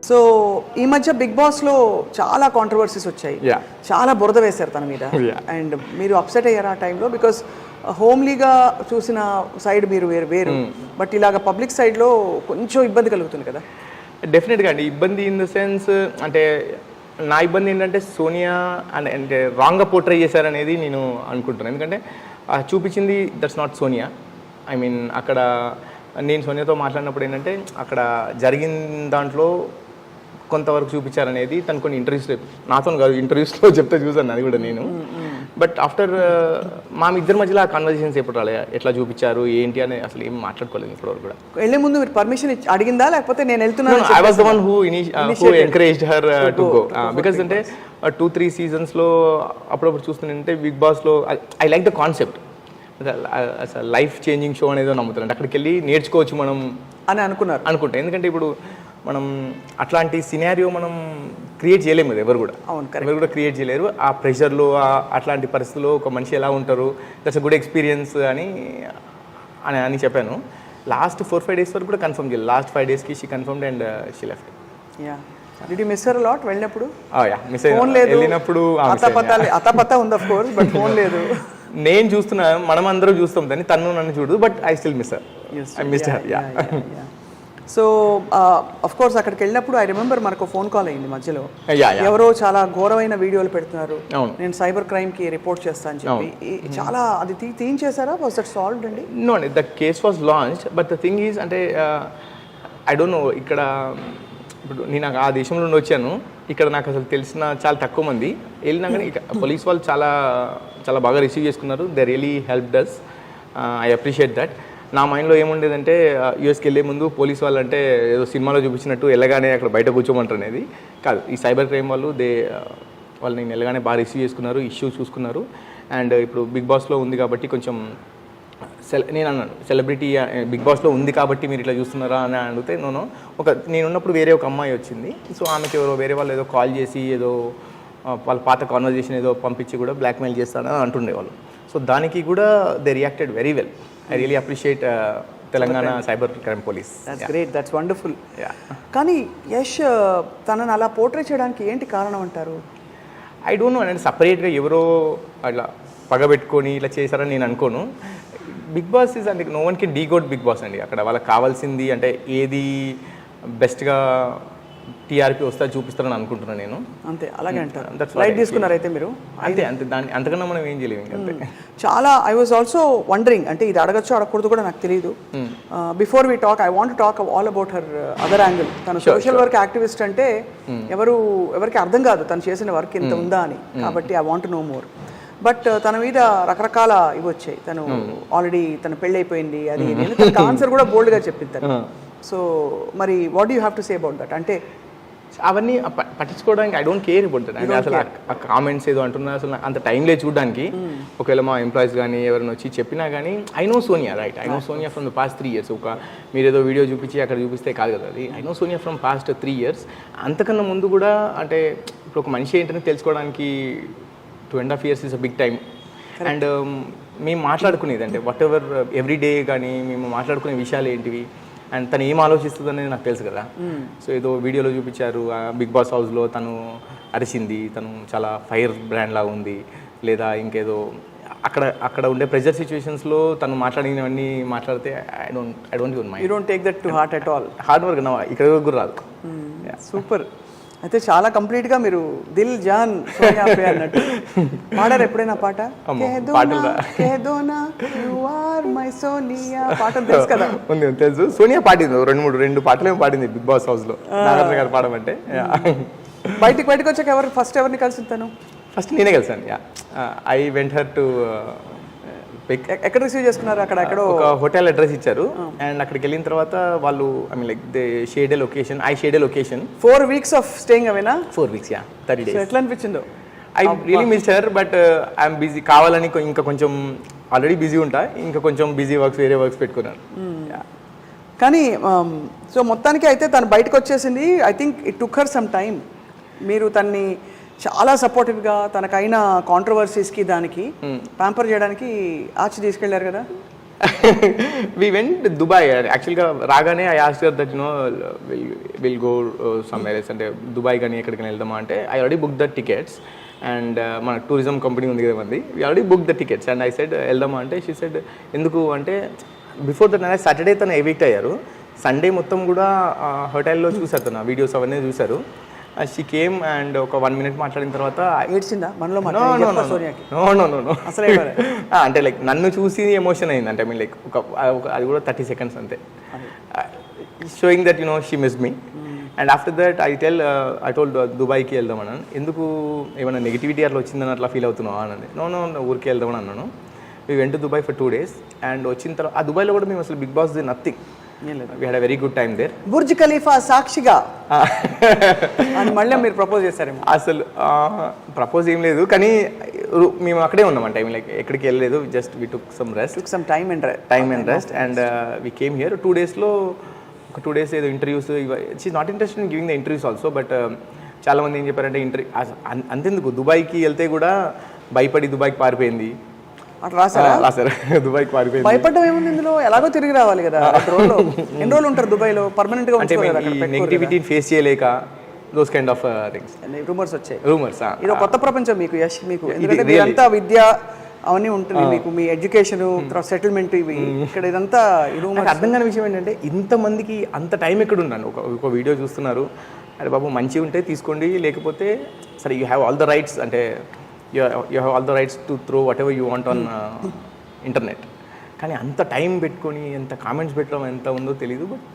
So ఈ మధ్య big బాస్లో చాలా కాంట్రవర్సీస్ వచ్చాయి, చాలా బురద వేశారు తన మీద. అండ్ మీరు అప్సెట్ అయ్యారు ఆ టైంలో, బికాస్ హోమ్లీగా చూసిన సైడ్ మీరు వేరు, బట్ ఇలాగ పబ్లిక్ సైడ్లో కొంచెం ఇబ్బంది కలుగుతుంది కదా? డెఫినెట్గా అండి. ఇబ్బంది ఇన్ ద సెన్స్ అంటే నా ఇబ్బంది ఏంటంటే సోనియా అంటే రాంగ్గా పోర్ట్రే చేశారనేది నేను అనుకుంటున్నాను. ఎందుకంటే చూపించింది that's not Sonia. I mean అక్కడ నేను సోనియాతో మాట్లాడినప్పుడు ఏంటంటే అక్కడ జరిగిన దాంట్లో కొంతవరకు చూపించారనేది తను కొన్ని ఇంటర్వ్యూస్ నాతో కాదు ఇంటర్వ్యూస్లో చెప్తే చూసాను అది కూడా నేను. బట్ ఆఫ్టర్ మా ఇద్దరి మధ్యలో ఆ కన్వర్జేషన్స్ ఎప్పుడు రాలే, ఎట్లా చూపించారు ఏంటి అని అసలు ఏం మాట్లాడుకోలేదు ఇప్పటివరకు కూడా. వెళ్ళే ముందు మీరు పర్మిషన్ అడిగిందా, లేకపోతే నేను వెళ్తున్నాను? I was the one who encouraged her to go. Because అంటే 2-3 సీజన్స్లో అప్పుడప్పుడు చూస్తుంటే బిగ్ బాస్లో I like the concept, life changing show అనేది నమ్ముతాను. అక్కడికి వెళ్ళి నేర్చుకోవచ్చు మనం అని అనుకుంటా. ఎందుకంటే ఇప్పుడు మనం అట్లాంటి సినారియో మనం క్రియేట్ చేయలేము కదా, ఎవరు కూడా క్రియేట్ చేయలేరు. ఆ ప్రెషర్లో అట్లాంటి పరిస్థితుల్లో ఒక మనిషి ఎలా ఉంటారు, దట్స్ అ గుడ్ ఎక్స్పీరియన్స్ అని చెప్పాను. లాస్ట్ 4-5 days వరకు కూడా కన్ఫర్మ్ చేయలేదు. Last 5 days she confirmed and she left. Did you miss her a lot వెళ్ళినప్పుడు? ఫోన్ లేదు, వెళ్ళినప్పుడు అతపత ఉంది ఆఫ్ కోర్స్, బట్ ఫోన్ లేదు. నేను చూస్తున్నా, మనం అందరూ చూస్తాం దాన్ని, తను నన్ను చూడదు, but I still miss her. I missed her. So of course అక్కడికి వెళ్ళినప్పుడు ఐ రిమెంబర్ మనకు ఫోన్ కాల్ అయింది మధ్యలో, ఎవరో చాలా ఘోరమైన వీడియోలు పెడుతున్నారు, నేను సైబర్ క్రైమ్కి రిపోర్ట్ చేస్తాను అని చెప్పి. చాలా అది తీయించేసారా? వాస్ దట్ సాల్వ్డ్ అండి? నో అండి, the case was launched, but the thing is అంటే ఐ డోంట్ నో, ఇక్కడ ఇప్పుడు నేను ఆ దేశంలో నుండి వచ్చాను, ఇక్కడ నాకు అసలు తెలిసిన చాలా తక్కువ మంది. వెళ్ళినా కానీ పోలీస్ వాళ్ళు చాలా చాలా బాగా రిసీవ్ చేసుకున్నారు. They really helped us. I appreciate that. నా మైండ్లో ఏముండేదంటే యూఎస్కి వెళ్ళే ముందు పోలీస్ వాళ్ళు అంటే ఏదో సినిమాలో చూపించినట్టు వెళ్ళగానే అక్కడ బయట కూర్చోమంటారు అనేది కాదు. ఈ సైబర్ క్రైమ్ వాళ్ళు వాళ్ళు నేను వెళ్ళగానే బాగా రిసీవ్ చేసుకున్నారు, ఇష్యూ చూసుకున్నారు. అండ్ ఇప్పుడు బిగ్ బాస్లో ఉంది కాబట్టి కొంచెం నేను అన్నాను, సెలబ్రిటీ బిగ్ బాస్లో ఉంది కాబట్టి మీరు ఇట్లా చూస్తున్నారా అని అడిగితే నేనున్నప్పుడు వేరే ఒక అమ్మాయి వచ్చింది. సో ఆమెకి ఎవరో వేరే వాళ్ళు ఏదో కాల్ చేసి ఏదో వాళ్ళ పాత కాన్వర్జేషన్ ఏదో పంపించి కూడా బ్లాక్మెయిల్ చేస్తానని అంటుండేవాళ్ళు. సో దానికి కూడా they reacted very well. I really appreciate Telangana cyber crime police. That's great, that's wonderful. కానీ యష్ తనని అలా పోర్ట్రే చేయడానికి ఏంటి కారణం అంటారు? I don't know. అంటే సపరేట్గా ఎవరో అట్లా పగబెట్టుకొని ఇట్లా చేశారని నేను అనుకోను. బిగ్ బాస్ ఈజ్ అంటే no one can decode Bigg Boss అండి. అక్కడ వాళ్ళకి కావాల్సింది అంటే ఏది బెస్ట్గా టీఆర్పీ వస్తా చూపిస్తారని అనుకుంటున్నాను నేను. అంతే, అలాగే అంటారు. లైట్ తీసుకున్నారు అయితే మీరు? అంతే అంతకన్నా మనం ఏం చేయలేము. అంతే. చాలా ఐ వాజ్ ఆల్సో వండరింగ్, అంటే ఇది అడగచ్చు అడగకూడదు కూడా నాకు తెలియదు. Before we talk I want to talk all about her other angle. తను సోషల్ వర్క్ యాక్టివిస్ట్ అంటే ఎవరికి అర్థం కాదు తను చేసిన వర్క్ ఇంత ఉందా అని. కాబట్టి I want no more. But తన మీద రకరకాల ఇవి వచ్చాయి. తను ఆల్రెడీ తన పెళ్ళి అయిపోయింది, అది తనకు ఆన్సర్ కూడా బోల్డ్గా చెప్పింది. సో మరి what you have to say about that? అంటే అవన్నీ పట్టించుకోవడానికి I don't care about that. అంటే అసలు ఆ కామెంట్స్ ఏదో అంటున్నారు, అసలు అంత టైం లేదు చూడడానికి. ఒకవేళ మా ఎంప్లాయీస్ కానీ ఎవరైనా వచ్చి చెప్పినా కానీ I know Sonia, right? I know Sonia from the past 3 years. మీరు ఏదో వీడియో చూపించి అక్కడ చూపిస్తే కాదు కదా అది. I know Sonia from past 3 years. అంతకన్నా ముందు కూడా అంటే ఇప్పుడు ఒక మనిషి ఏంటని తెలుసుకోవడానికి 2.5 years is a big time. And మేము మాట్లాడుకునేది అంటే వాట్ ఎవర్ ఎవ్రీ డే కానీ మేము మాట్లాడుకునే విషయాలు ఏంటివి అండ్ తను ఏం ఆలోచిస్తుంది అనేది నాకు తెలుసు కదా. సో ఏదో వీడియోలో చూపించారు బిగ్ బాస్ హౌస్లో తను అరిచింది, తను చాలా ఫైర్ బ్రాండ్ లాగా ఉంది, లేదా ఇంకేదో అక్కడ ఉండే ప్రెజర్ సిచ్యువేషన్స్లో తను మాట్లాడినవన్నీ మాట్లాడితే I don't mind. You don't take that to heart at all. Hard work ఇక్కడ కూడా రాదు. సూపర్. అయితే చాలా కంప్లీట్గా మీరు దిల్ జాన్ సోనియా పే అన్నట్టు పాడారు ఎప్పుడైనా పాట? తెలుసు కదా? ఉంది, తెలుసు. సోనియా పాడింది 2 పాటలు ఏమో పాడింది బిగ్ బాస్ హౌస్లో. నాగార్జున గారు పాడమంటే బయటకు వచ్చాక ఫస్ట్ ఎవరిని కలిసి తను? ఫస్ట్ నేనే కలిసాను. ఐ వెంట్ హర్ టు ఎక్కడ రిసీవ్ చేసుకున్నారు? అక్కడ ఒక హోటల్ అడ్రస్ ఇచ్చారు. అండ్ అక్కడికి వెళ్ళిన తర్వాత వాళ్ళు I mean like they shade a location. 4 weeks of staying అవేనా? 4 weeks, 30 days. ఎట్లా అనిపించిందో? I really miss her, but I'm busy. కావాలని ఇంకా కొంచెం ఆల్రెడీ బిజీ ఉంటా, ఇంకా కొంచెం బిజీ వేరే వర్క్స్ పెట్టుకున్నాను. కానీ సో మొత్తానికి అయితే తను బయటకు వచ్చేసింది. I think it took her some time. మీరు తన్ని చాలా సపోర్టివ్గా తనకైన కాంట్రవర్సీస్కి దానికి ప్యాంపర్ చేయడానికి ఆచి తీసుకెళ్లారు కదా? వి వెంట్ దుబాయ్ యాక్చువల్గా రాగానే I ask that no will go somewhere else అంటే దుబాయ్ కానీ ఎక్కడికైనా వెళ్దామా అంటే I already book the tickets and మన టూరిజం కంపెనీ ఉంది కదా మంది we already book the tickets and I said వెళ్దామా అంటే షీ సెడ్ ఎందుకు అంటే బిఫోర్ దట్ సాటర్డే తను ఎవిక్ట్ అయ్యారు సండే మొత్తం కూడా హోటల్లో చూసారు తన వీడియోస్ అవన్నీ చూశారు షీ కేమ్ అండ్ ఒక 1 minute మాట్లాడిన తర్వాత ఏడ్చిందా మనలో సోనియాకి నో అసలే అంటే లైక్ నన్ను చూసి ఎమోషన్ అయింది అంటే ఐ మీన్ లైక్ అది కూడా 30 seconds అంతే showing that she miss me and after that I told దుబాయ్కి వెళ్దాం అన్నాను ఎందుకు ఏమైనా నెగిటివిటీ అట్లా వచ్చిందని అట్లా ఫీల్ అవుతున్నావా అన్నది నో ఊరికి వెళ్దామని అన్నాను we went to Dubai for 2 days and వచ్చిన తర్వాత ఆ దుబాయ్లో కూడా మేము అసలు Bigg Boss nothing we had a very good time there Burj Khalifa సాక్షిగా అని మళ్ళీ మీరు ప్రపోజ్ చేశారేమో అసలు ప్రపోజ్ ఏం లేదు కానీ మేము అక్కడే ఉన్నామంట ఐ మీన్ లైక్ ఎక్కడికి వెళ్ళలేదు just we took some rest some time and rest and we came here 2 daysలో ఒక 2 days ఏదో interviews she not interested in giving the interviews also but చాలామంది ఏం చెప్పారంటే అంతెందుకు దుబాయ్కి వెళ్తే కూడా భయపడి దుబాయ్కి పారిపోయింది అట్లా రాశారు దుబాయ్కి పారిపోయింది భయపడడం ఏముంది ఇందులో ఎలాగో తిరిగి రావాలి కదా ఎన్ని రోజులు ఉంటారు దుబాయ్లో పర్మనెంట్ గా అంటే నెగిటివిటీని ఫేస్ చేయలేక those kind of things rumours వచ్చాయి రూమర్స్ ఇది ఒక కొత్త ప్రపంచం మీకు యశ్ మీకు ఎందుకంటే మీరంతా విద్య అవన్నీ ఉంటుంది మీకు మీ ఎడ్యుకేషన్ తర్వాత సెటిల్మెంట్ ఇవి ఇక్కడ ఇదంతా ఈ రూమర్స్ అర్థం కాని విషయం ఏంటంటే ఇంతమందికి అంత టైం ఎక్కడ ఉన్నాను ఒక వీడియో చూస్తున్నారు అరే బాబు మంచిగా ఉంటే తీసుకోండి లేకపోతే సరే you have all the rights అంటే you have all the rights to throw whatever you want on internet కానీ అంత టైం పెట్టుకొని ఎంత కామెంట్స్ పెట్టడం ఎంత ఉందో తెలీదు బట్